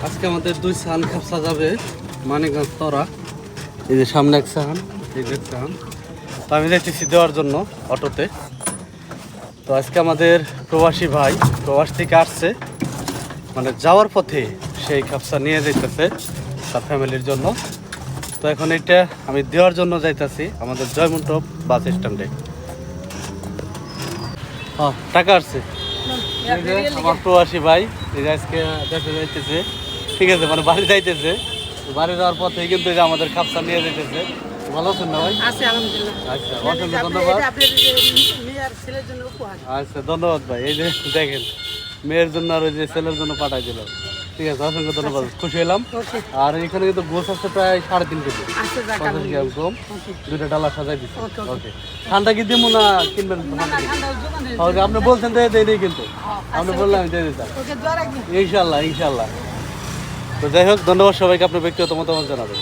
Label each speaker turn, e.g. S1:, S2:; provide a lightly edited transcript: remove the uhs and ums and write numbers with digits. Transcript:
S1: আজকে আমাদের 2 সান খাপসা যাবে মানিকগঞ্জ তরা। এই যে সামনে এক সাহান, এই যে এক সাহান। তো আমি যাইতেছি দেওয়ার জন্য অটোতে। তো আজকে আমাদের প্রবাসী ভাই প্রবাস থেকে আসছে, মানে যাওয়ার পথে সেই খাপসা নিয়ে যাইতেছে তার ফ্যামিলির জন্য। তো এখন এটা আমি দেওয়ার জন্য যাইতেছি আমাদের জয়মন্টপ বাস স্ট্যান্ডে। টাকা আসছে এই যে আমার প্রবাসী ভাই, এই যে আজকে দেখে যাইতেছে, ঠিক আছে, মানে বাড়ি যাইতেছে। বাড়ি যাওয়ার পথে কিন্তু এই যে আমাদের খাপসা নিয়ে যাইতেছে। ভালো আছেন না ভাই?
S2: আছে আলহামদুলিল্লাহ।
S1: আচ্ছা, অসংখ্য ধন্যবাদ।
S2: আপনার মেয়ের ছেলের জন্য উপহার।
S1: আচ্ছা, ধন্যবাদ ভাই। এই যে দেখেন মেয়ের জন্য আর ওই যে ছেলের জন্য পাঠাই দিল। ঠিক আছে, অসংখ্য ধন্যবাদ, খুশি হলাম।
S2: ওকে,
S1: আর এখানে কিন্তু গোছ আছে প্রায় 3.5 কেজি,
S2: আচ্ছা যাক
S1: 50 গ্রাম কম।
S2: ওকে।
S1: দুইটা ডালা সাজাই দিচ্ছি।
S2: ওকে, ওকে।
S1: ওকে, ঠান্ডা কি দিব না কিনবেন?
S2: না না ঠান্ডা দোকানে।
S1: ওকে, আপনি বলছেন তো দেই নেই, কিন্তু আপনি বললেন আমি দিয়ে দিতাম।
S2: ওকে দোয়া রাখবেন।
S1: ইনশাল্লাহ ইনশাল্লাহ। তো যাই হোক, ধন্যবাদ সবাইকে, আপনার ব্যক্তিগত মতামত জানাবেন।